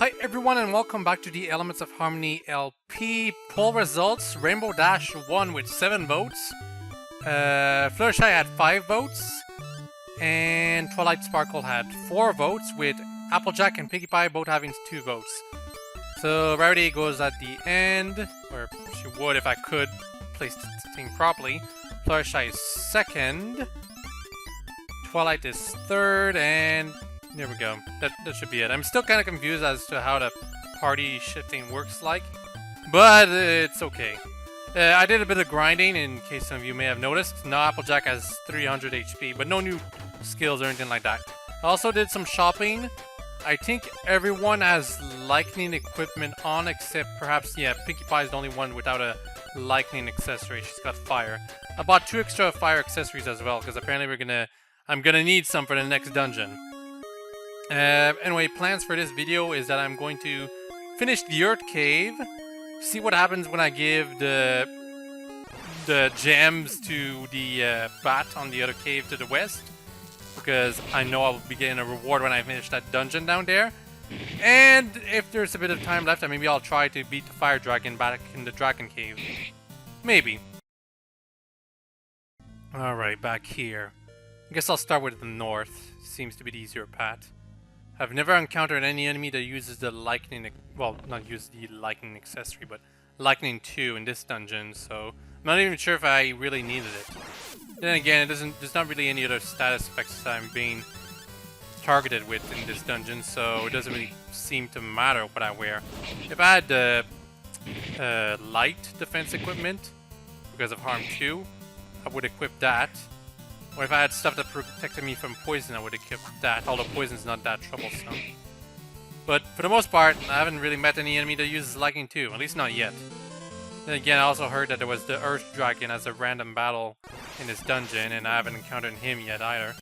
Hi everyone and welcome back to the Elements of Harmony LP. Poll results, Rainbow Dash won with 7 votes, Fluttershy had 5 votes, and Twilight Sparkle had 4 votes, with Applejack and Piggy Pie both having 2 votes. So Rarity goes at the end, or she would if I could place the thing properly. Fluttershy is second, Twilight is third, and there we go. That should be it. I'm still kind of confused as to how the party shifting works like, but it's okay. I did a bit of grinding in case some of you may have noticed. Now Applejack has 300 HP, but no new skills or anything like that. I also did some shopping. I think everyone has lightning equipment on except perhaps, yeah, Pinkie Pie is the only one without a lightning accessory. She's got fire. I bought 2 extra fire accessories as well because apparently I'm gonna need some for the next dungeon. Anyway, plans for this video is that I'm going to finish the Earth Cave, see what happens when I give the gems to the bat on the other cave to the west, because I know I'll be getting a reward when I finish that dungeon down there. And if there's a bit of time left, maybe I'll try to beat the fire dragon back in the dragon cave. Maybe. Alright, back here. I guess I'll start with the north. Seems to be the easier path. I've never encountered any enemy that uses the lightning, well, not use the lightning accessory, but lightning 2 in this dungeon, so I'm not even sure if I really needed it. Then again, there's not really any other status effects that I'm being targeted with in this dungeon, so it doesn't really seem to matter what I wear. If I had the light defense equipment, because of harm 2, I would equip that. Or if I had stuff that protected me from poison, I would equip that, although poison's not that troublesome. But for the most part, I haven't really met any enemy that uses lightning 2, at least not yet. Then again, I also heard that there was the Earth Dragon as a random battle in this dungeon, and I haven't encountered him yet either.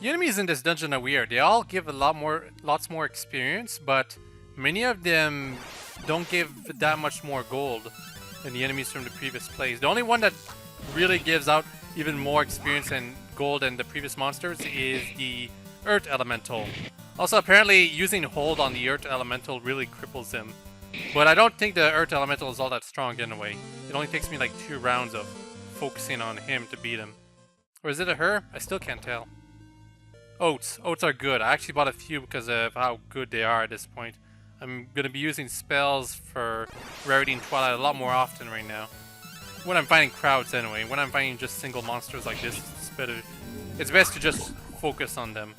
The enemies in this dungeon are weird. They all give lots more experience, but many of them don't give that much more gold than the enemies from the previous plays. The only one that really gives out even more experience and gold than the previous monsters is the Earth Elemental. Also, apparently using hold on the Earth Elemental really cripples him. But I don't think the Earth Elemental is all that strong anyway. It only takes me like 2 rounds of focusing on him to beat him. Or is it a her? I still can't tell. Oats. Oats are good. I actually bought a few because of how good they are at this point. I'm going to be using spells for Rarity and Twilight a lot more often right now. When I'm fighting crowds anyway. When I'm fighting just single monsters like this, it's best to just focus on them.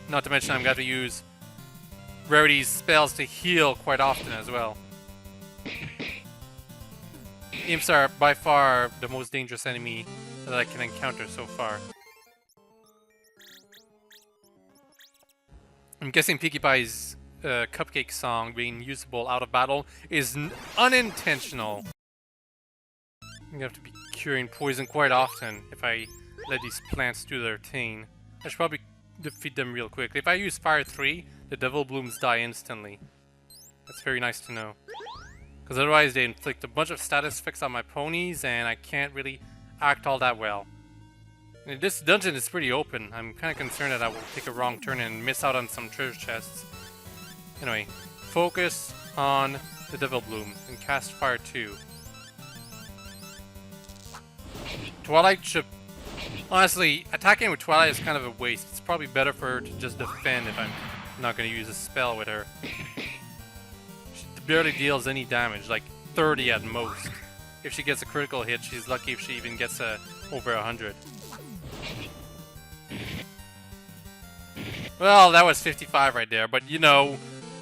Not to mention I'm going to use Rarity's spells to heal quite often as well. Imps are by far the most dangerous enemy that I can encounter so far. I'm guessing Pinkie Pie's cupcake song being usable out of battle is unintentional. I'm gonna have to be curing poison quite often if I let these plants do their thing. I should probably defeat them real quick. If I use Fire 3, the Devil Blooms die instantly. That's very nice to know. Because otherwise they inflict a bunch of status effects on my ponies and I can't really act all that well. And this dungeon is pretty open. I'm kind of concerned that I will take a wrong turn and miss out on some treasure chests. Anyway, focus on the Devil Bloom and cast Fire 2. Twilight should... Honestly, attacking with Twilight is kind of a waste. It's probably better for her to just defend if I'm not going to use a spell with her. She barely deals any damage, like 30 at most. If she gets a critical hit, she's lucky if she even gets over 100. Well, that was 55 right there, but you know,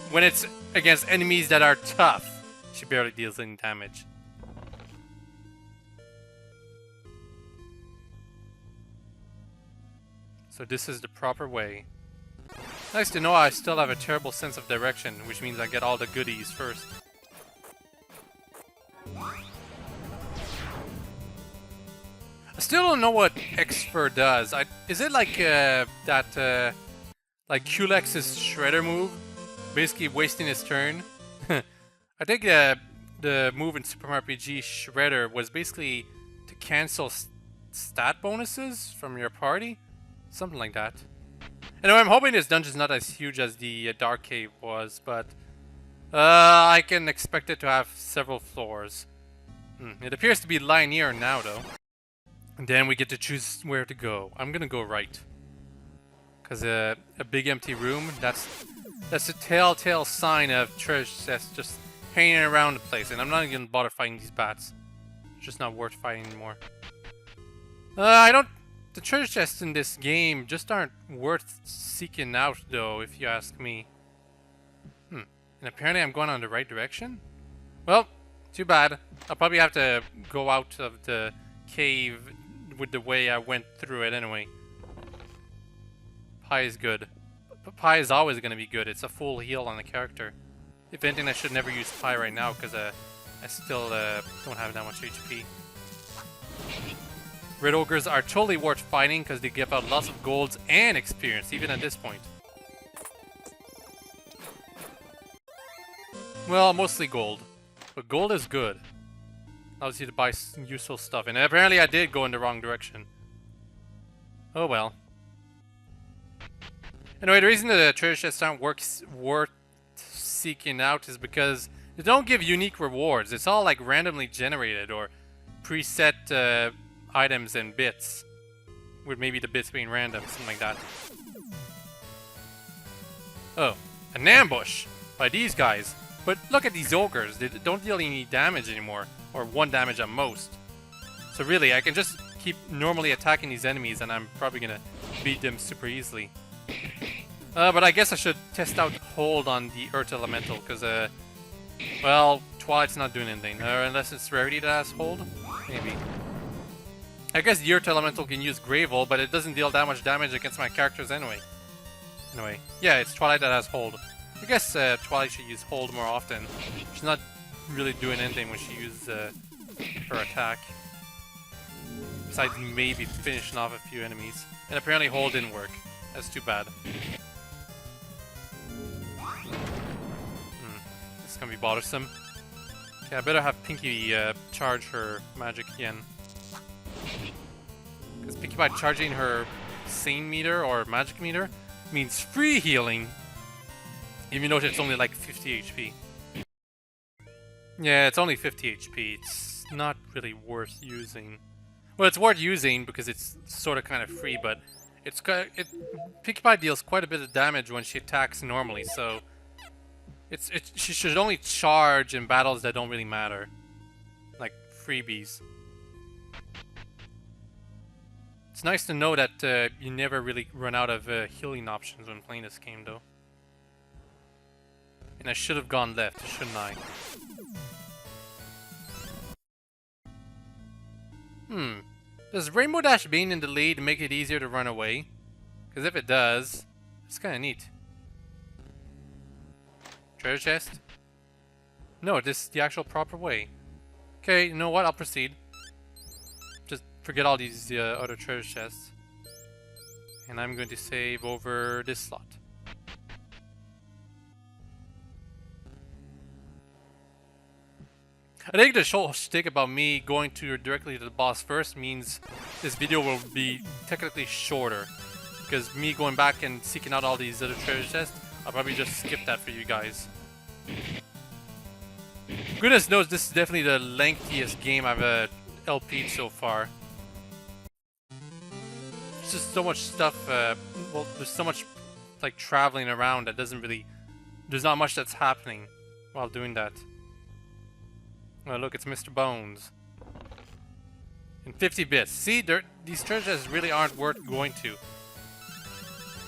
when it's against enemies that are tough, she barely deals any damage. So this is the proper way. Nice to know I still have a terrible sense of direction, which means I get all the goodies first. I still don't know what Xfer does. Is it like that, like Kulex's Shredder move? Basically wasting his turn? I think the move in Super Mario RPG Shredder was basically to cancel stat bonuses from your party? Something like that. Anyway, I'm hoping this dungeon's not as huge as the Dark Cave was, but I can expect it to have several floors. It appears to be linear now, though. And then we get to choose where to go. I'm gonna go right. Because a big empty room, that's a telltale sign of treasure that's just hanging around the place. And I'm not even gonna bother fighting these bats. It's just not worth fighting anymore. The treasure chests in this game just aren't worth seeking out, though, if you ask me. And apparently I'm going on the right direction? Well, too bad. I'll probably have to go out of the cave with the way I went through it anyway. Pie is good. But pie is always going to be good. It's a full heal on the character. If anything, I should never use pie right now because I still don't have that much HP. Red ogres are totally worth fighting because they give out lots of golds and experience, even at this point. Well, mostly gold. But gold is good. Allows you to buy useful stuff. And apparently I did go in the wrong direction. Oh well. Anyway, the reason the treasure chests aren't worth seeking out is because they don't give unique rewards. It's all like randomly generated or preset items and bits. With maybe the bits being random, something like that. Oh, an ambush by these guys. But look at these ogres, they don't deal any damage anymore, or 1 damage at most. So really, I can just keep normally attacking these enemies and I'm probably gonna beat them super easily. But I guess I should test out hold on the Earth Elemental, because, well, Twilight's not doing anything. Unless it's Rarity that has hold? Maybe. I guess the Earth Elemental can use Gravel, but it doesn't deal that much damage against my characters anyway. Anyway, yeah, it's Twilight that has hold. I guess Twilight should use hold more often. She's not really doing anything when she uses her attack. Besides maybe finishing off a few enemies. And apparently hold didn't work. That's too bad. This is gonna be bothersome. Okay, I better have Pinkie charge her magic again. Because Pinkie by charging her Sane meter or magic meter means free healing. Even though it's only like 50 HP. Yeah, it's only 50 HP. It's not really worth using. Well, it's worth using because it's sort of kind of free, but Pinkie Pie deals quite a bit of damage when she attacks normally, so she should only charge in battles that don't really matter, like freebies. It's nice to know that you never really run out of healing options when playing this game, though. And I should have gone left, shouldn't I? Does Rainbow Dash being in the lead make it easier to run away? Because if it does, it's kind of neat. Treasure chest? No, this is the actual proper way. Okay, you know what? I'll proceed. Just forget all these other treasure chests. And I'm going to save over this slot. I think the whole shtick about me going directly to the boss first means this video will be technically shorter. Because me going back and seeking out all these other treasure chests, I'll probably just skip that for you guys. Goodness knows this is definitely the lengthiest game I've LP'd so far. There's just so much stuff, well, there's so much like traveling around that doesn't really, there's not much that's happening while doing that. Oh look, it's Mr. Bones. And 50 bits. See, these treasures really aren't worth going to.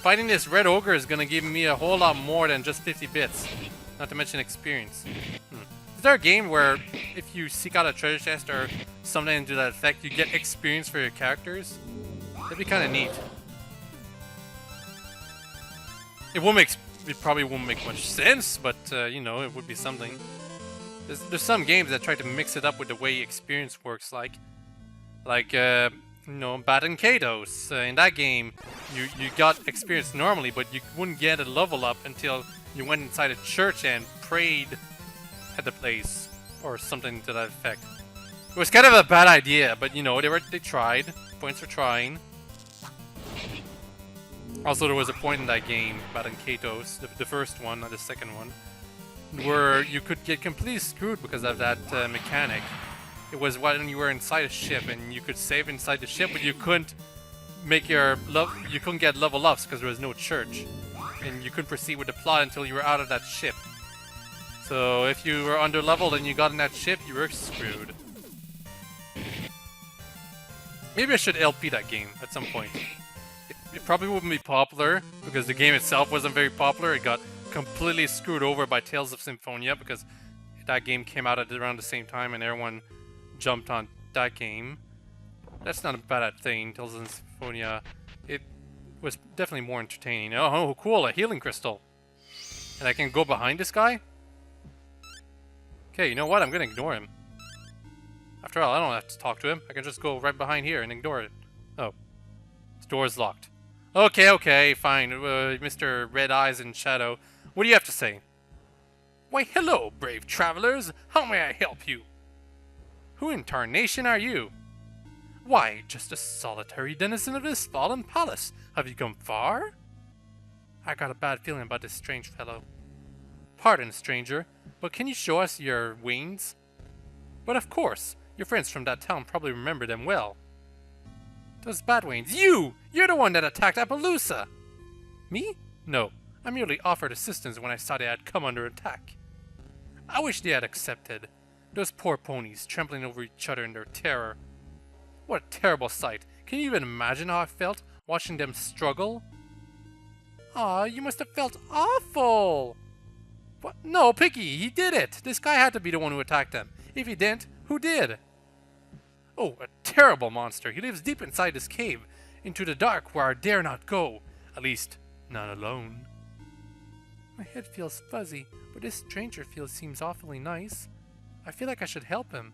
Fighting this red ogre is gonna give me a whole lot more than just 50 bits. Not to mention experience. Is there a game where if you seek out a treasure chest or something to that effect, you get experience for your characters? That'd be kinda neat. It probably won't make much sense, but you know, it would be something. There's some games that try to mix it up with the way experience works, like you know, Bat and Kados. In that game, you got experience normally, but you wouldn't get a level up until you went inside a church and prayed at the place, or something to that effect. It was kind of a bad idea, but you know, they tried. Points for trying. Also, there was a point in that game, battling Katos, the first one, not the second one, where you could get completely screwed because of that mechanic. It was when you were inside a ship and you could save inside the ship, but you couldn't make you couldn't get level ups because there was no church, and you couldn't proceed with the plot until you were out of that ship. So if you were under leveled and you got in that ship, you were screwed. Maybe I should LP that game at some point. It probably wouldn't be popular because the game itself wasn't very popular. It got completely screwed over by Tales of Symphonia because that game came out at around the same time and everyone jumped on that game. That's not a bad thing. Tales of Symphonia, it was definitely more entertaining. Oh, cool, a healing crystal. And I can go behind this guy? Okay, you know what? I'm gonna ignore him. After all, I don't have to talk to him. I can just go right behind here and ignore it. Oh. This door is locked. Okay, fine. Mr. Red Eyes in Shadow. What do you have to say? Why, hello, brave travelers. How may I help you? Who in tarnation are you? Why, just a solitary denizen of this fallen palace. Have you come far? I got a bad feeling about this strange fellow. Pardon, stranger, but can you show us your wings? But of course, your friends from that town probably remember them well. Those Batwains, you're the one that attacked Appaloosa! Me? No, I merely offered assistance when I saw they had come under attack. I wish they had accepted. Those poor ponies trampling over each other in their terror. What a terrible sight. Can you even imagine how I felt watching them struggle? Aw, you must have felt awful! What? No, Picky, he did it! This guy had to be the one who attacked them. If he didn't, who did? Oh, a terrible monster. He lives deep inside this cave, into the dark where I dare not go. At least, not alone. My head feels fuzzy, but this stranger seems awfully nice. I feel like I should help him.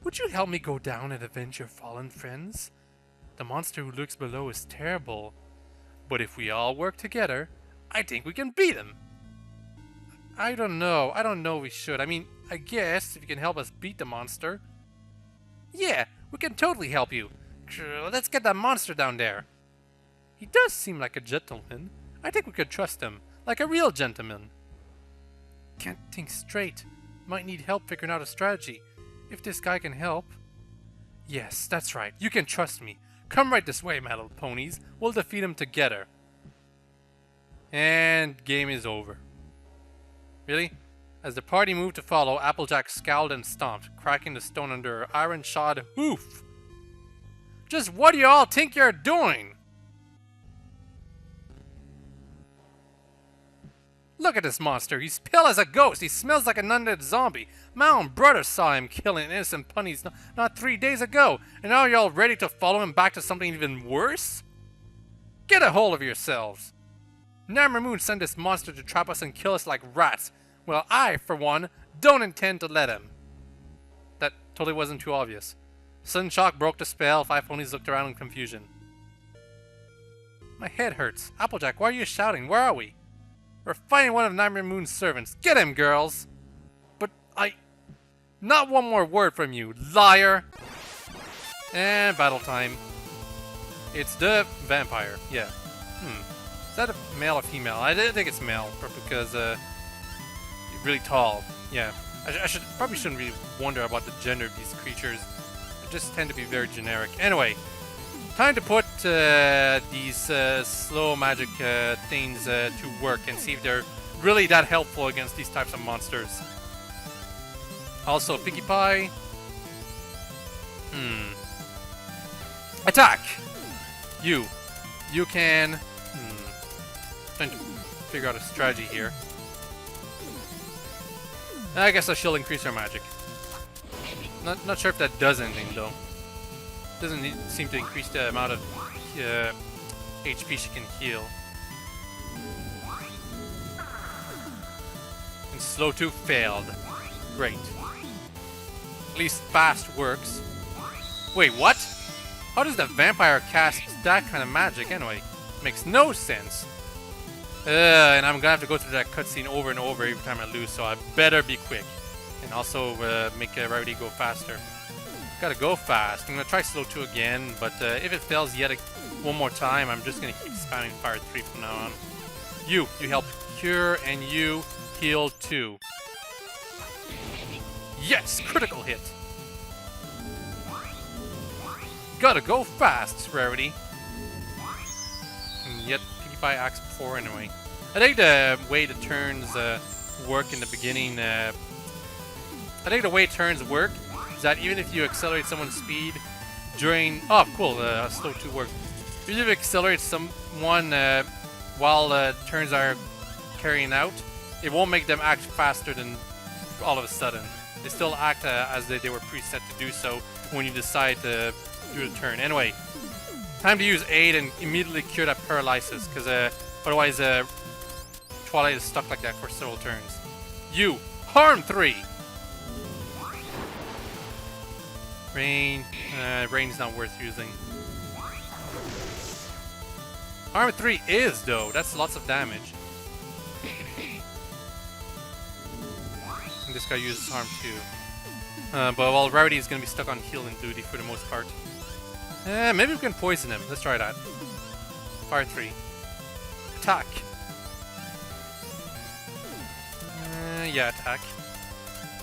Would you help me go down and avenge your fallen friends? The monster who lurks below is terrible, but if we all work together, I think we can beat him. I don't know we should. I mean, I guess if you can help us beat the monster. Yeah, we can totally help you. Let's get that monster down there. He does seem like a gentleman. I think we could trust him, like a real gentleman. Can't think straight. Might need help figuring out a strategy. If this guy can help. Yes, that's right. You can trust me. Come right this way, my little ponies. We'll defeat him together. And game is over. Really? As the party moved to follow, Applejack scowled and stomped, cracking the stone under her iron-shod hoof. Just what do you all think you're doing? Look at this monster. He's pale as a ghost. He smells like an undead zombie. My own brother saw him killing innocent ponies not 3 days ago, and now you're all ready to follow him back to something even worse? Get a hold of yourselves. Namor Moon sent this monster to trap us and kill us like rats. Well, I, for one, don't intend to let him. That totally wasn't too obvious. Sudden shock broke the spell. 5 ponies looked around in confusion. My head hurts. Applejack, why are you shouting? Where are we? We're fighting one of Namor Moon's servants. Get him, girls! But not one more word from you, liar! And battle time. It's the vampire, yeah. Is that a male or female? I think it's male, because really tall. Yeah, I probably shouldn't really wonder about the gender of these creatures. They just tend to be very generic. Anyway, time to put these slow magic things to work and see if they're really that helpful against these types of monsters. Also, Pinkie Pie. Attack! You can... Trying to figure out a strategy here. I guess I shall increase her magic. Not sure if that does anything though. Doesn't seem to increase the amount of HP she can heal. And slow 2 failed. Great. At least fast works. Wait, what? How does the vampire cast that kind of magic anyway? Makes no sense. And I'm gonna have to go through that cutscene over and over every time I lose, so I better be quick. And also make Rowdy go faster. Gotta go fast. I'm gonna try slow 2 again, but if it fails yet one more time, I'm just gonna keep spamming fire 3 from now on. You help cure, and you heal 2. Yes! Critical hit! Gotta go fast, Rarity. And yet, Pinkie Axe 4 anyway. I think the way the turns work in the beginning, I think the way turns work is that even if you accelerate someone's speed during... Oh, cool, slow 2 work. Even if you accelerate someone while turns are carrying out, it won't make them act faster than all of a sudden. They still act as they were preset to do so when you decide to do the turn. Anyway, time to use aid and immediately cure that paralysis, because otherwise Twilight is stuck like that for several turns. You harm 3. Rain's not worth using. Harm 3 is though. That's lots of damage. And this guy uses harm 2. But while Rarity is gonna be stuck on healing duty for the most part. Maybe we can poison him. Let's try that. Fire 3. Attack. Yeah, attack.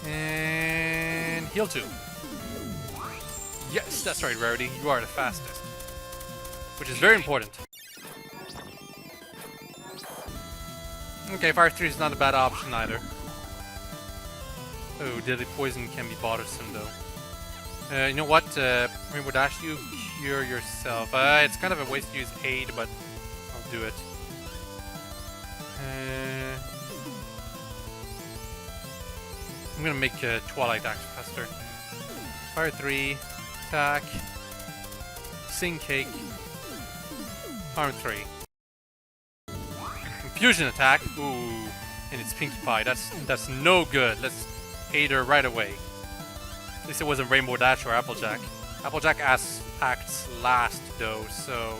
And heal 2. Yes, that's right, Rarity. You are the fastest. Which is very important. Okay, Fire 3 is not a bad option either. Oh, Deadly Poison can be bothersome though. You know what? Rainbow Dash, you cure yourself. It's kind of a waste to use aid, but I'll do it. I'm gonna make Twilight act faster. Fire 3, attack, Sing Cake, harm 3. Confusion attack, ooh, and it's Pinkie Pie. That's no good. Let's aid her right away. At least it wasn't Rainbow Dash or Applejack. Applejack acts last though, so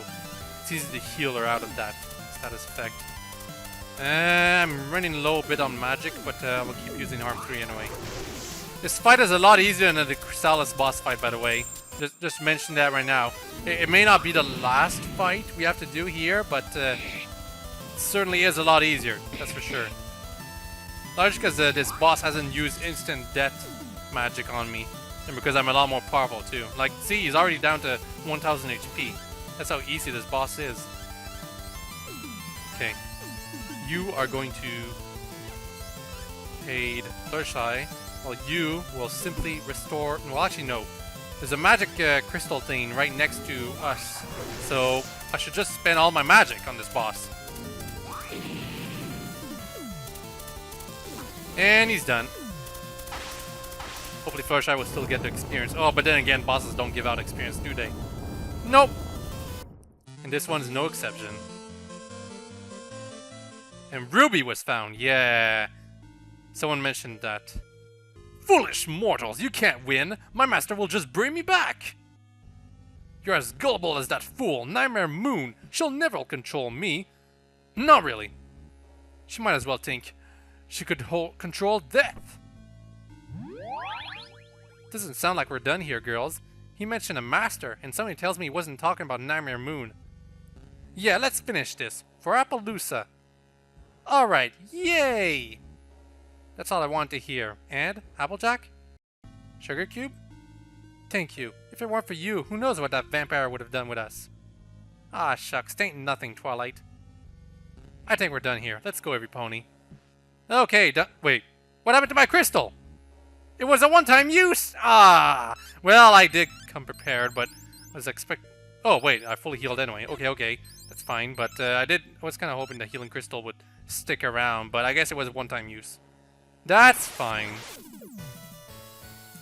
it's easy to heal her out of that status effect. I'm running low a bit on magic, but we'll keep using harm 3 anyway. This fight is a lot easier than the Chrysalis boss fight, by the way. Just mention that right now. It may not be the last fight we have to do here, but it certainly is a lot easier, that's for sure. Largely because this boss hasn't used instant death magic on me, and because I'm a lot more powerful too. Like, see, he's already down to 1000 HP. That's how easy this boss is. Okay. You are going to aid Fluttershy, while you will simply restore... Well, actually, no. There's a magic crystal thing right next to us, so I should just spend all my magic on this boss. And he's done. Hopefully Fluttershy will still get the experience. Oh, but then again, bosses don't give out experience, do they? Nope! And this one's no exception. And Ruby was found, yeah. Someone mentioned that. Foolish mortals, you can't win. My master will just bring me back. You're as gullible as that fool, Nightmare Moon. She'll never control me. Not really. She might as well think she could control death. Doesn't sound like we're done here, girls. He mentioned a master, and somebody tells me he wasn't talking about Nightmare Moon. Yeah, let's finish this. For Appaloosa. Alright, yay! That's all I want to hear. And, Applejack? Sugar Cube? Thank you. If it weren't for you, who knows what that vampire would have done with us. Ah, shucks, tain't nothing, Twilight. I think we're done here. Let's go, every pony. Okay, wait. What happened to my crystal? It was a one-time use! Ah! Well, I did come prepared, but I was Oh, wait, I fully healed anyway. Okay, that's fine. But I was kind of hoping the healing crystal would stick around, but I guess it was a one-time use. That's fine.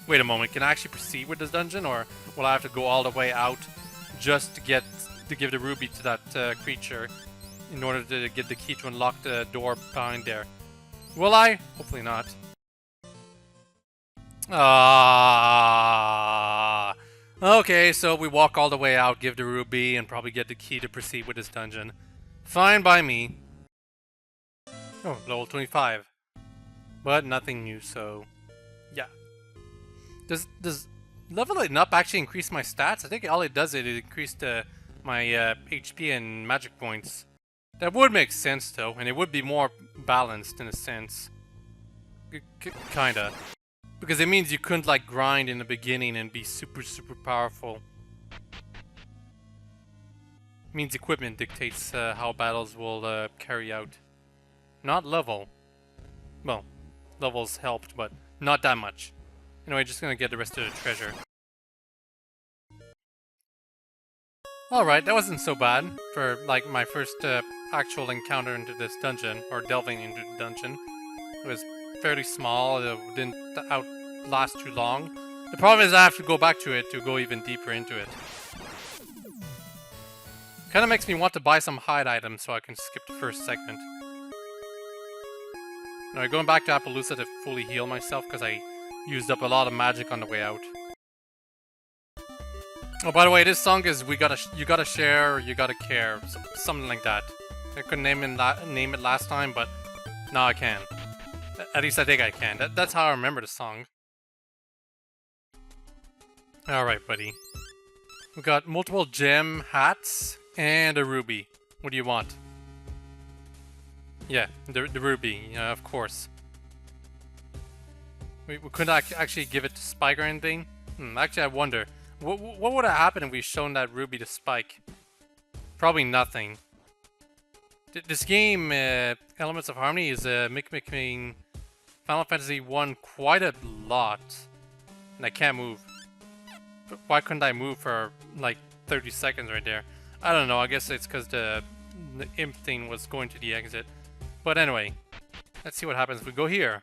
Wait a moment, can I actually proceed with this dungeon, or will I have to go all the way out just to give the ruby to that creature in order to get the key to unlock the door behind there? Will I? Hopefully not. Ah. Okay, so we walk all the way out, give the ruby, and probably get the key to proceed with this dungeon. Fine by me. Oh, level 25. But nothing new, so... Yeah. Does leveling up actually increase my stats? I think all it does is it increased my HP and magic points. That would make sense though, and it would be more balanced in a sense. Kinda. Because it means you couldn't like grind in the beginning and be super powerful. It means equipment dictates how battles will carry out. Not level. Well, levels helped, but not that much. Anyway, just gonna get the rest of the treasure. Alright, that wasn't so bad for like my first actual encounter into this dungeon, or delving into the dungeon. It was fairly small, it didn't outlast too long. The problem is I have to go back to it to go even deeper into it. Kinda makes me want to buy some hide items so I can skip the first segment. Now, going back to Appaloosa to fully heal myself because I used up a lot of magic on the way out. Oh, by the way, this song is you gotta share or you gotta care, something like that. I couldn't name it last time, but now I can. At least I think I can. That's how I remember the song. Alright, buddy. We got multiple gem hats and a ruby. What do you want? Yeah, the ruby, of course. We couldn't actually give it to Spike or anything? Actually, I wonder. What would have happened if we shown that ruby to Spike? Probably nothing. This game, Elements of Harmony, is making Final Fantasy 1 quite a lot. And I can't move. But why couldn't I move for like 30 seconds right there? I don't know, I guess it's because the imp thing was going to the exit. But anyway, let's see what happens if we go here.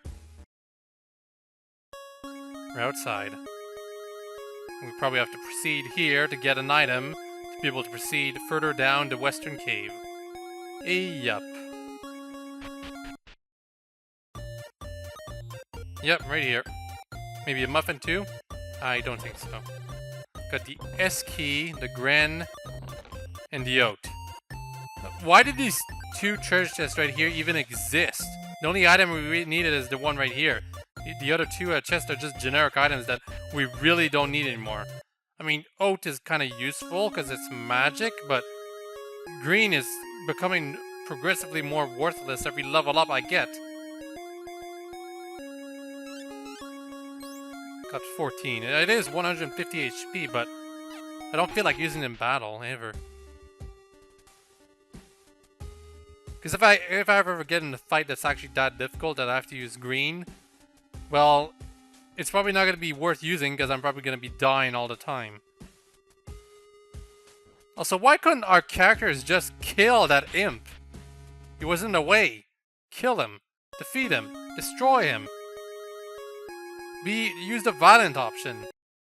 We're outside. We probably have to proceed here to get an item to be able to proceed further down the western cave. Yup. Yep, right here. Maybe a muffin too? I don't think so. Got the S key, the Gren, and the Oat. Why did these two treasure chests right here even exist? The only item we really needed is the one right here. The other two chests are just generic items that we really don't need anymore. I mean, Oat is kind of useful because it's magic, but green is becoming progressively more worthless every level up I get. Got 14. It is 150 HP, but I don't feel like using it in battle, ever. Because if I ever get in a fight that's actually that difficult that I have to use green, well, it's probably not going to be worth using because I'm probably going to be dying all the time. Also, why couldn't our characters just kill that imp? He was in the way. Kill him. Defeat him. Destroy him. Use the violent option.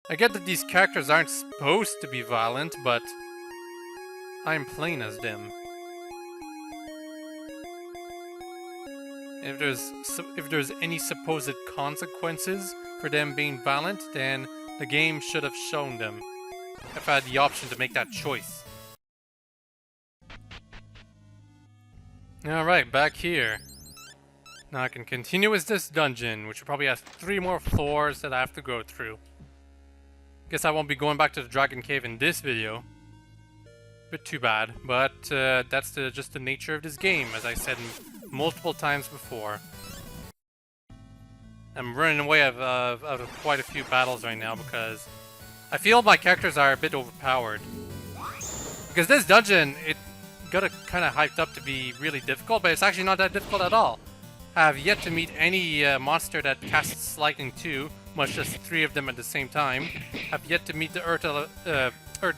I get that these characters aren't supposed to be violent, but I'm playing as them. If there's any supposed consequences for them being violent, then the game should have shown them. If I had the option to make that choice. Alright, back here. Now I can continue with this dungeon, which will probably have 3 more floors that I have to go through. Guess I won't be going back to the Dragon Cave in this video. Bit too bad, but that's just the nature of this game, as I said multiple times before. I'm running away out of quite a few battles right now because I feel my characters are a bit overpowered. Because this dungeon, it got kind of hyped up to be really difficult, but it's actually not that difficult at all. I have yet to meet any monster that casts lightning too, much less 3 of them at the same time. I've yet to meet the Earth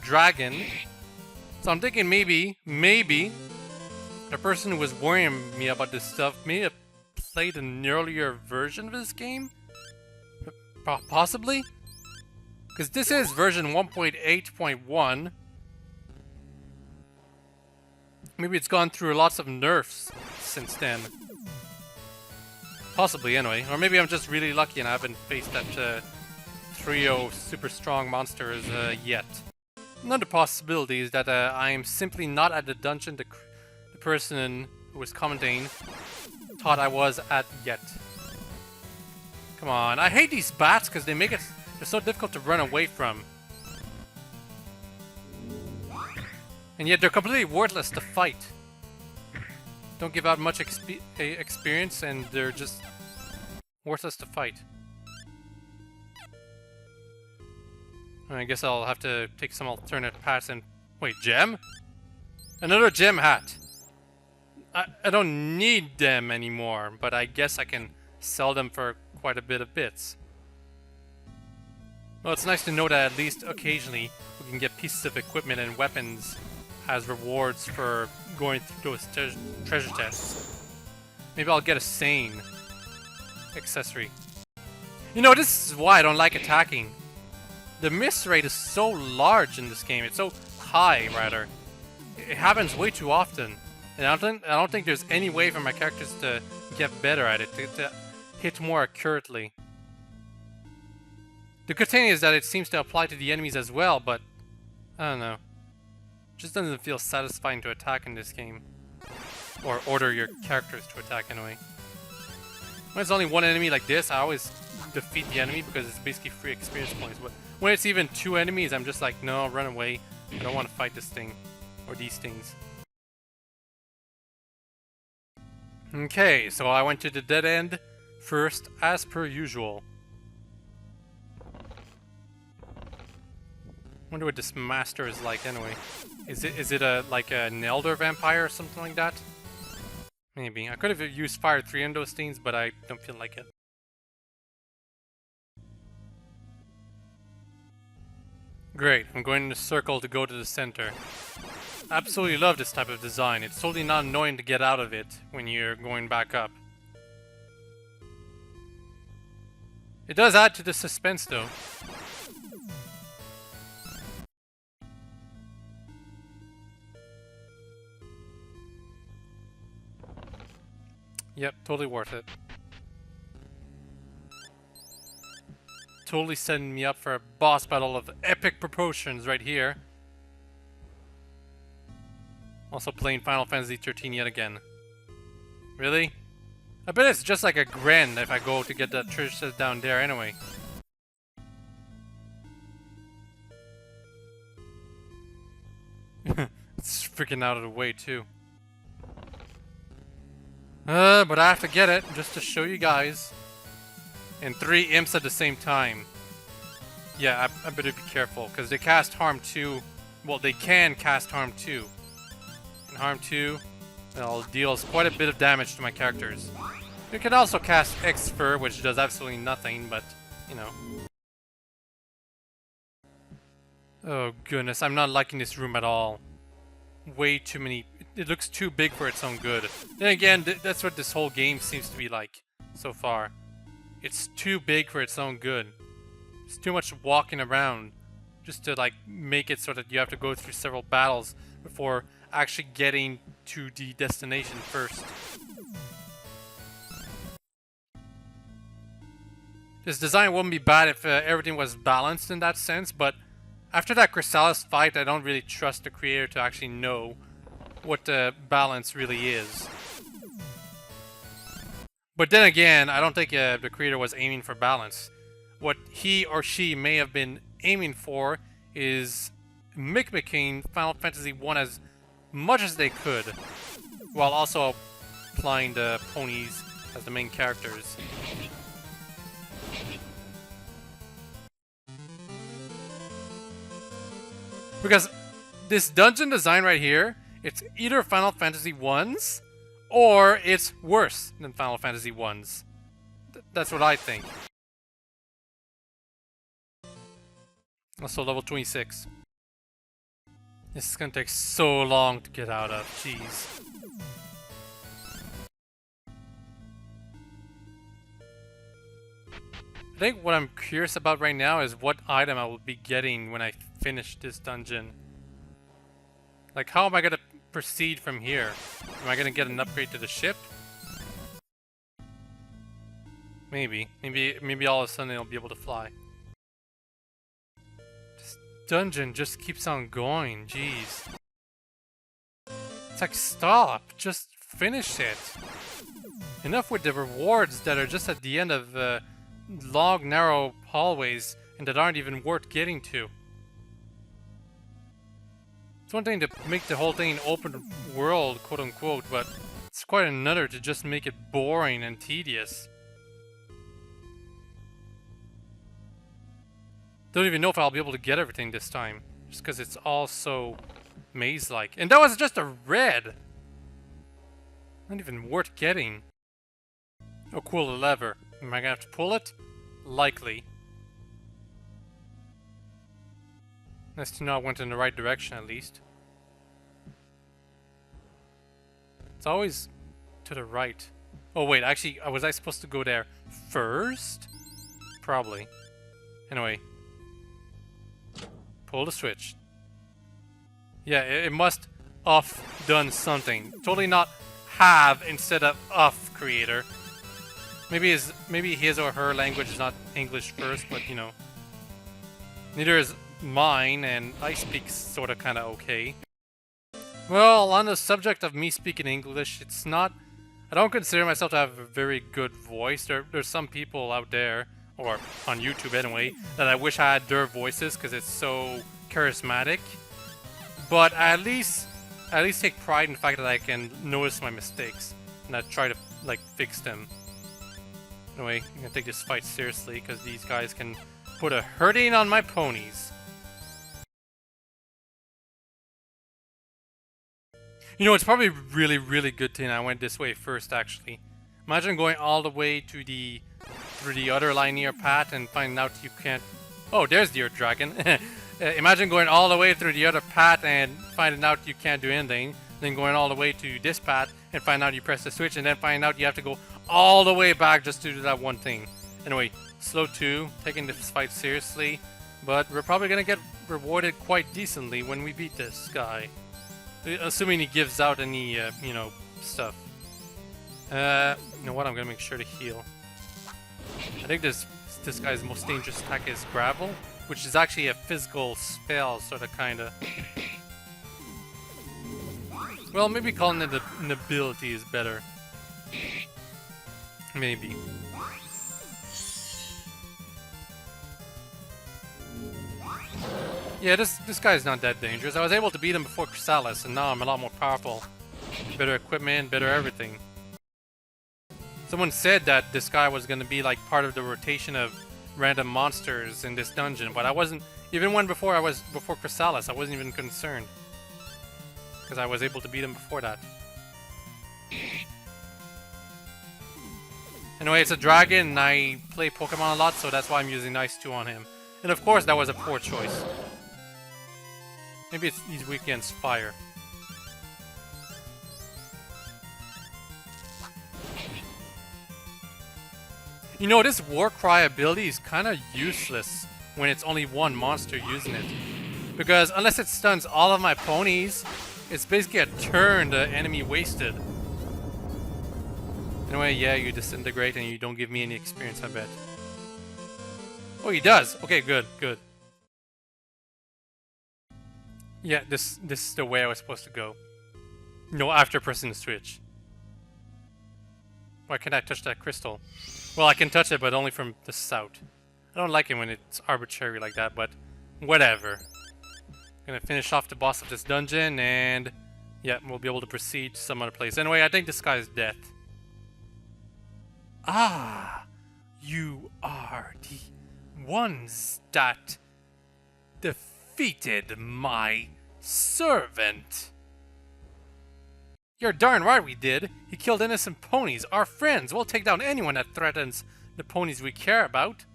Dragon. So I'm thinking maybe the person who was worrying me about this stuff may have played an earlier version of this game? Possibly? Because this is version 1.8.1. Maybe it's gone through lots of nerfs since then. Possibly, anyway. Or maybe I'm just really lucky and I haven't faced that trio super strong monsters yet. Another possibility is that I am simply not at the dungeon the person who was commenting thought I was at yet. Come on, I hate these bats because they make it They're so difficult to run away from. And yet they're completely worthless to fight. Don't give out much experience, and they're just worthless to fight. I guess I'll have to take some alternate paths and... Wait, gem? Another gem hat! I don't need them anymore, but I guess I can sell them for quite a bit of bits. Well, it's nice to know that at least occasionally we can get pieces of equipment and weapons as rewards for going through those treasure tests. Maybe I'll get a sane accessory. You know, this is why I don't like attacking. The miss rate is so large in this game. It's so high, rather. It happens way too often. And I don't think there's any way for my characters to get better at it, to hit more accurately. The good thing is that it seems to apply to the enemies as well, but I don't know. It just doesn't feel satisfying to attack in this game. Or order your characters to attack anyway. When it's only one enemy like this, I always defeat the enemy because it's basically free experience points. But when it's even two enemies, I'm just like, no, run away. I don't want to fight this thing. Or these things. Okay, so I went to the dead end first, as per usual. Wonder what this master is like anyway. Is it like an elder vampire or something like that? Maybe. I could have used Fire 3 on those things, but I don't feel like it. Great, I'm going in a circle to go to the center. I absolutely love this type of design. It's totally not annoying to get out of it when you're going back up. It does add to the suspense though. Yep, totally worth it. Totally setting me up for a boss battle of epic proportions right here. Also playing Final Fantasy 13 yet again. Really? I bet it's just like a grand if I go to get that treasure chest down there anyway. It's freaking out of the way too. But I have to get it just to show you guys. And 3 imps at the same time. Yeah, I better be careful because they cast harm 2. Well, they can cast harm 2. And harm 2 deals quite a bit of damage to my characters. You can also cast X-Fur, which does absolutely nothing, but, you know. Oh goodness, I'm not liking this room at all. Way too many... It looks too big for its own good. Then again, that's what this whole game seems to be like so far. It's too big for its own good. It's too much walking around just to like make it so that you have to go through several battles before actually getting to the destination first. This design wouldn't be bad if everything was balanced in that sense, but after that Chrysalis fight, I don't really trust the creator to actually know what the balance really is. But then again, I don't think the creator was aiming for balance. What he or she may have been aiming for is mimicking Final Fantasy 1 as much as they could, while also applying the ponies as the main characters. Because this dungeon design right here, it's either Final Fantasy 1's or it's worse than Final Fantasy 1's. That's what I think. Also level 26. This is gonna take so long to get out of, jeez. I think what I'm curious about right now is what item I will be getting when I finish this dungeon. Like, how am I gonna proceed from here? Am I gonna get an upgrade to the ship? Maybe all of a sudden it'll be able to fly. This dungeon just keeps on going, jeez. It's like, stop, just finish it. Enough with the rewards that are just at the end of long, narrow hallways and that aren't even worth getting to. It's one thing to make the whole thing an open world, quote unquote, but it's quite another to just make it boring and tedious. Don't even know if I'll be able to get everything this time, just because it's all so maze-like. And that was just a red! Not even worth getting. Oh cool, a lever. Am I gonna have to pull it? Likely. Nice to know I went in the right direction at least. It's always to the right. Oh wait, actually, was I supposed to go there first? Probably. Anyway. Pull the switch. Yeah, it must off done something. Totally not have instead of off creator. Maybe his or her language is not English first, but you know. Neither is mine, and I speak sorta kinda okay. Well, on the subject of me speaking English, it's not... I don't consider myself to have a very good voice. There's some people out there, or on YouTube anyway, that I wish I had their voices because it's so charismatic. But I at least take pride in the fact that I can notice my mistakes and I try to like fix them. Anyway, I'm gonna take this fight seriously because these guys can put a hurting on my ponies. You know, it's probably a really, really good thing I went this way first, actually. Imagine going all the way to through the other linear path and finding out you can't... Oh, there's the Earth Dragon. Imagine going all the way through the other path and finding out you can't do anything. Then going all the way to this path and find out you press the switch and then find out you have to go all the way back just to do that one thing. Anyway, slow 2, taking this fight seriously. But we're probably going to get rewarded quite decently when we beat this guy. Assuming he gives out any, you know, stuff. You know what? I'm gonna make sure to heal. I think this guy's most dangerous attack is Gravel, which is actually a physical spell, sort of, kinda. Well, maybe calling it an ability is better. Maybe. Yeah, this guy's not that dangerous. I was able to beat him before Chrysalis, and now I'm a lot more powerful. Better equipment, better everything. Someone said that this guy was going to be like part of the rotation of random monsters in this dungeon, but I wasn't... Even before Chrysalis, I wasn't even concerned. Because I was able to beat him before that. Anyway, it's a dragon, and I play Pokemon a lot, so that's why I'm using Ice 2 on him. And of course, that was a poor choice. Maybe he's weak against fire. You know, this Warcry ability is kind of useless when it's only one monster using it. Because unless it stuns all of my ponies, it's basically a turn the enemy wasted. Anyway, yeah, you disintegrate and you don't give me any experience, I bet. Oh, he does! Okay, good, good. Yeah, this is the way I was supposed to go. No, after pressing the switch. Why can't I touch that crystal? Well, I can touch it, but only from the south. I don't like it when it's arbitrary like that, but whatever. Gonna finish off the boss of this dungeon, and yeah, we'll be able to proceed to some other place. Anyway, I think this guy's death. Ah, you are the ones that defeated my servant. You're darn right we did. He killed innocent ponies, our friends. We'll take down anyone that threatens the ponies we care about.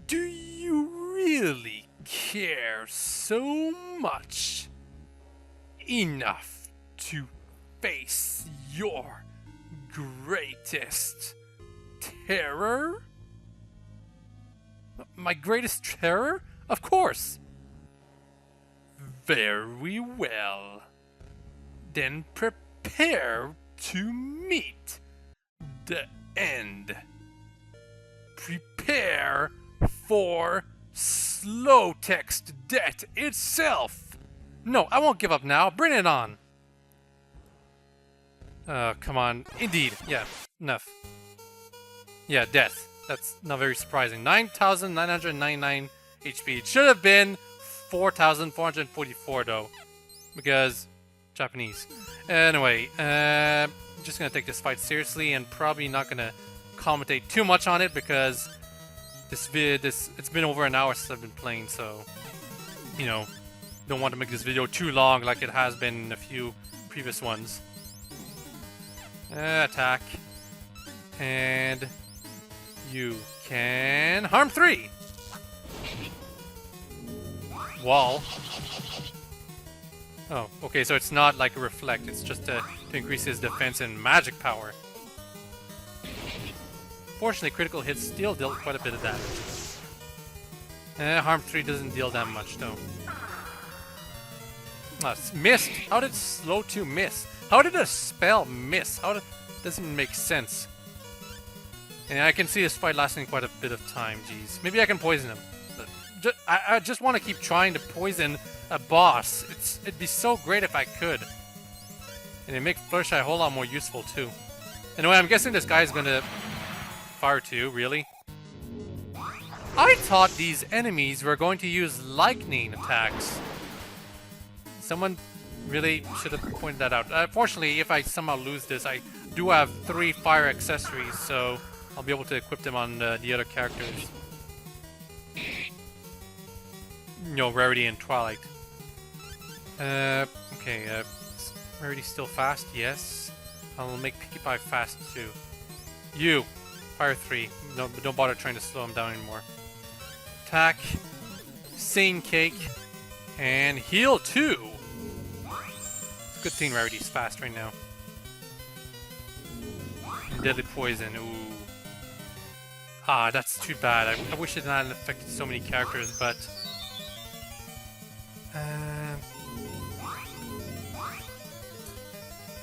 Do you really care so much? Enough to face your greatest terror? My greatest terror? Of course! Very well. Then prepare to meet the end. Prepare for slow text death itself. No, I won't give up now. Bring it on. Come on. Indeed. Yeah, enough. Yeah, death. That's not very surprising. 9,999 HP. It should have been 4,444 though, because Japanese. Anyway, I'm just gonna take this fight seriously and probably not gonna commentate too much on it because it's been over an hour since I've been playing, so you know, don't want to make this video too long like it has been in a few previous ones. Attack. And you can harm 3. Wall. Oh, okay, so it's not like a reflect, it's just to increase his defense and magic power. Fortunately, critical hits still dealt quite a bit of damage. Harm 3 doesn't deal that much though. Missed! How did slow 2 miss? How did a spell miss? Doesn't make sense. And I can see this fight lasting quite a bit of time, jeez. Maybe I can poison him. I just want to keep trying to poison a boss. It'd be so great if I could. And it'd make Fluttershy a whole lot more useful too. Anyway, I'm guessing this guy's gonna fire too, really? I thought these enemies were going to use lightning attacks. Someone really should have pointed that out. Fortunately, if I somehow lose this, I do have 3 fire accessories, so I'll be able to equip them on the other characters. You know, Rarity and Twilight. Okay, Rarity's still fast, yes. I'll make Pinkie Pie fast too. You, fire 3. No, don't bother trying to slow him down anymore. Attack, Sane Cake, and heal 2. Good thing Rarity's fast right now. And Deadly Poison, ooh. Ah, that's too bad. I wish it hadn't affected so many characters, but...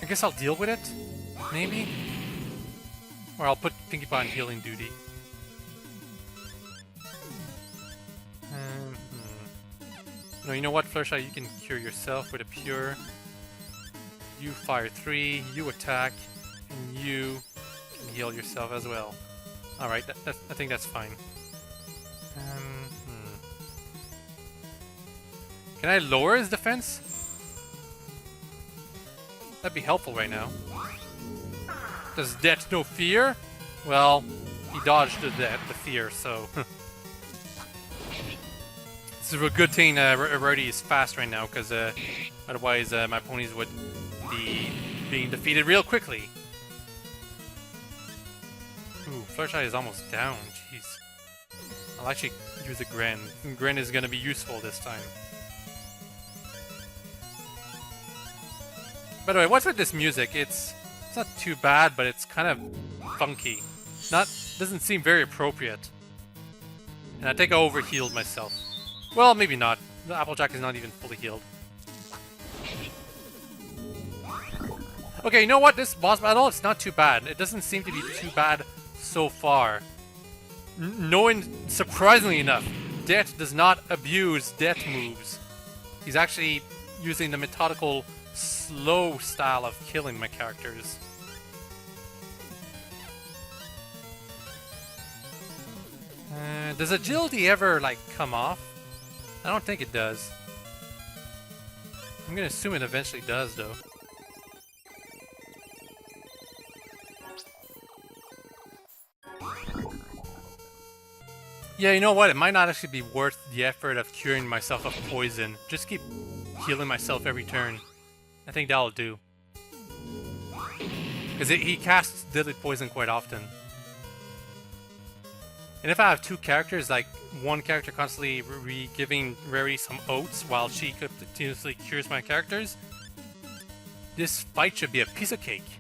I guess I'll deal with it? Maybe? Or I'll put Pinkie Pie on healing duty. No, you know what, Fluttershy? You can cure yourself with a pure. You fire 3, you attack, and you can heal yourself as well. Alright, I think that's fine. Can I lower his defense? That'd be helpful right now. Does Death know fear? Well, he dodged the fear, so... This is a good thing Rarity is fast right now, because otherwise my ponies would be being defeated real quickly. Ooh, Fluttershy is almost down, jeez. I'll actually use a Gren. Gren is going to be useful this time. By the way, what's with this music? It's not too bad, but it's kind of funky. Doesn't seem very appropriate. And I think I overhealed myself. Well, maybe not. The Applejack is not even fully healed. Okay, you know what? This boss battle, it's not too bad. It doesn't seem to be too bad so far. Knowing, surprisingly enough, Death does not abuse Death moves. He's actually using the methodical, slow style of killing my characters. Does agility ever, like, come off? I don't think it does. I'm gonna assume it eventually does, though. Yeah, you know what? It might not actually be worth the effort of curing myself of poison. Just keep healing myself every turn. I think that'll do. Because he casts Deadly Poison quite often. And if I have 2 characters, like one character constantly giving Rarity some oats while she continuously cures my characters, this fight should be a piece of cake.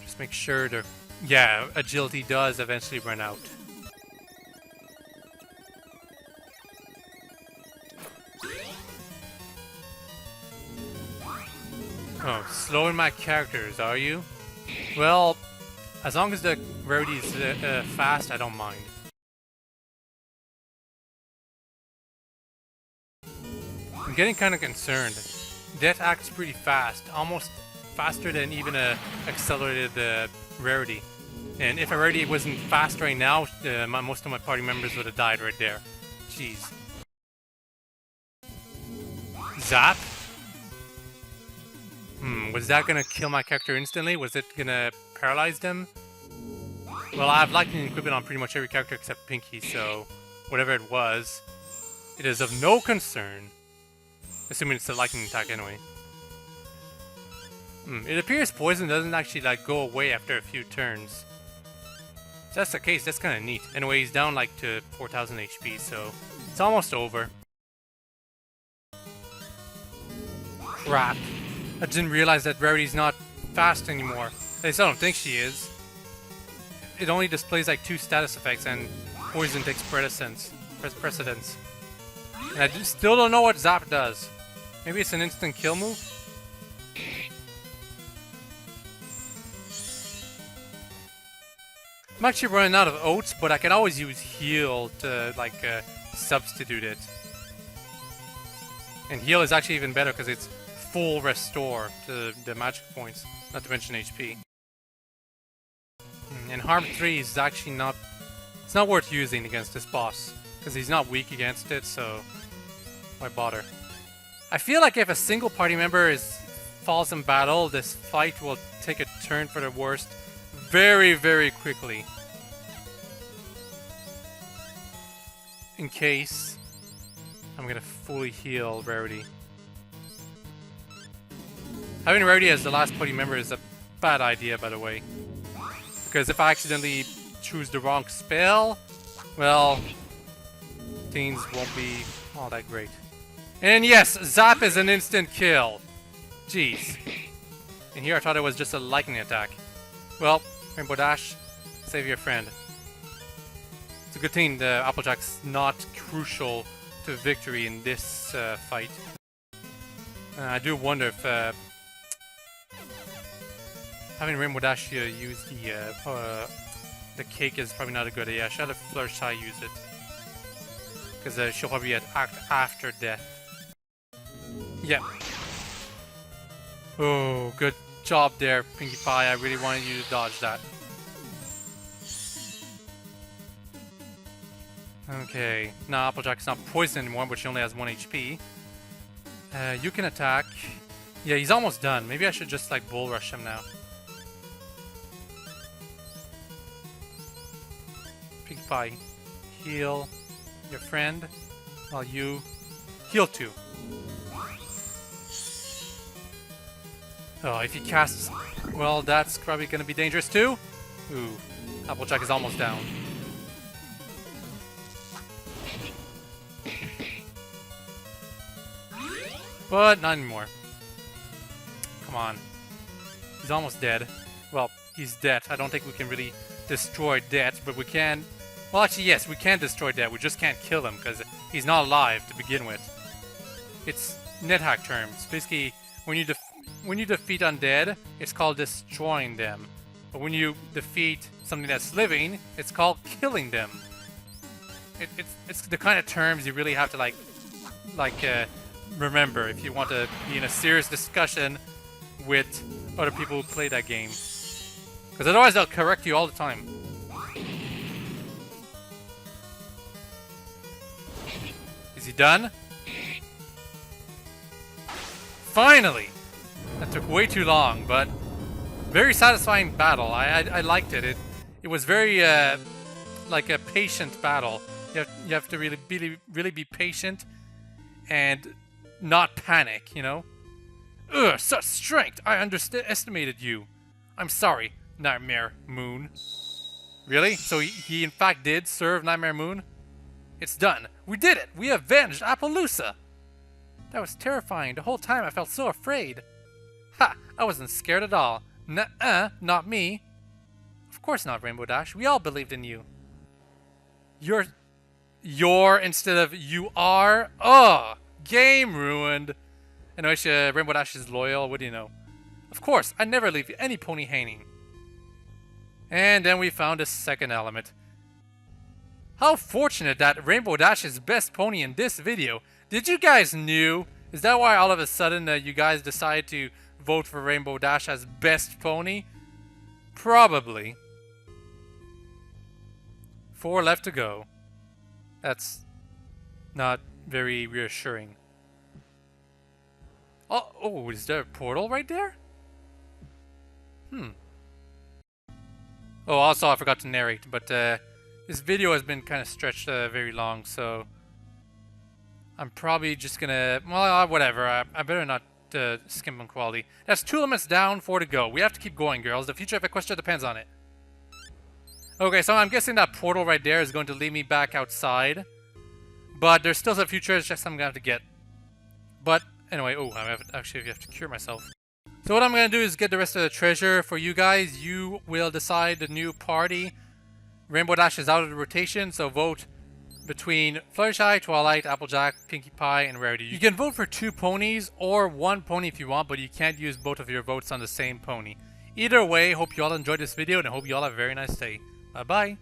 Just make sure to... Yeah, agility does eventually run out. Oh, slowing my characters, are you? Well, as long as the Rarity is fast, I don't mind. I'm getting kind of concerned. Death acts pretty fast, almost faster than even a accelerated Rarity. And if Rarity wasn't fast right now, most of my party members would have died right there. Jeez. Zap? Was that gonna kill my character instantly? Was it gonna paralyze them? Well, I have lightning equipment on pretty much every character except Pinky, so whatever it was, it is of no concern. Assuming it's a lightning attack anyway. It appears poison doesn't actually like go away after a few turns. If that's the case, that's kind of neat. Anyway, he's down like to 4,000 HP, so it's almost over. Crap. I didn't realize that Rarity's not fast anymore. At least I don't think she is. It only displays like 2 status effects and poison takes precedence. And I still don't know what Zap does. Maybe it's an instant kill move? I'm actually running out of oats, but I can always use heal to like substitute it. And heal is actually even better because it's full restore to the magic points, not to mention HP. And harm 3 is actually not... It's not worth using against this boss, because he's not weak against it, so why bother? I feel like if a single party member falls in battle, this fight will take a turn for the worst very, very quickly. In case I'm gonna fully heal Rarity. Having Rarity as the last party member is a bad idea, by the way. Because if I accidentally choose the wrong spell, well, things won't be all that great. And yes, Zap is an instant kill. Jeez. And here I thought it was just a lightning attack. Well, Rainbow Dash, save your friend. It's a good thing the Applejack's not crucial to victory in this fight. I do wonder if having Rainbow Dash use the cake is probably not a good idea. I should have Fluttershy use it. Because she'll probably act after death. Yeah. Oh, good job there, Pinkie Pie. I really wanted you to dodge that. Okay, now Applejack's not poisoned anymore, but she only has 1 HP. You can attack. Yeah, he's almost done. Maybe I should just like bull rush him now. Pinkie Pie, heal your friend while you heal too. Oh, if he casts... Well, that's probably going to be dangerous too. Ooh, Applejack is almost down. But not anymore. Come on. He's almost dead. Well, he's dead. I don't think we can really destroy Death, but we can... Well, actually, yes, we can destroy Death. We just can't kill him because he's not alive to begin with. It's NetHack terms. Basically, when you defeat undead, it's called destroying them. But when you defeat something that's living, it's called killing them. It's the kind of terms you really have to remember if you want to be in a serious discussion with other people who play that game. Because otherwise they'll correct you all the time. Is he done? Finally! That took way too long, but very satisfying battle. I liked it. It was very like a patient battle. You have to really be patient and not panic, you know? Ugh, such strength! I underestimated you. I'm sorry, Nightmare Moon. Really? So he in fact did serve Nightmare Moon? It's done. We did it! We avenged Appaloosa! That was terrifying. The whole time I felt so afraid. Ha! I wasn't scared at all. Nuh-uh, not me. Of course not, Rainbow Dash. We all believed in you. You're instead of you are? Oh! Game ruined. I know Rainbow Dash is loyal. What do you know? Of course, I never leave any pony hanging. And then we found a second element. How fortunate that Rainbow Dash is best pony in this video. Did you guys knew? Is that why all of a sudden you guys decide to vote for Rainbow Dash as best pony? Probably. 4 left to go. That's not very reassuring. Oh, is there a portal right there? Oh, also I forgot to narrate, but this video has been kind of stretched very long, so I'm probably just gonna, well, whatever. I better not skimp on quality. That's 2 elements down, 4 to go. We have to keep going, girls. The future of Equestria depends on it. Okay, so I'm guessing that portal right there is going to lead me back outside. But there's still a few treasure chests I'm going to have to get. But, anyway, oh, I actually have to cure myself. So what I'm going to do is get the rest of the treasure for you guys. You will decide the new party. Rainbow Dash is out of the rotation, so vote between Fluttershy, Twilight, Applejack, Pinkie Pie, and Rarity. You can vote for 2 ponies or 1 pony if you want, but you can't use both of your votes on the same pony. Either way, hope you all enjoyed this video, and I hope you all have a very nice day. Bye-bye.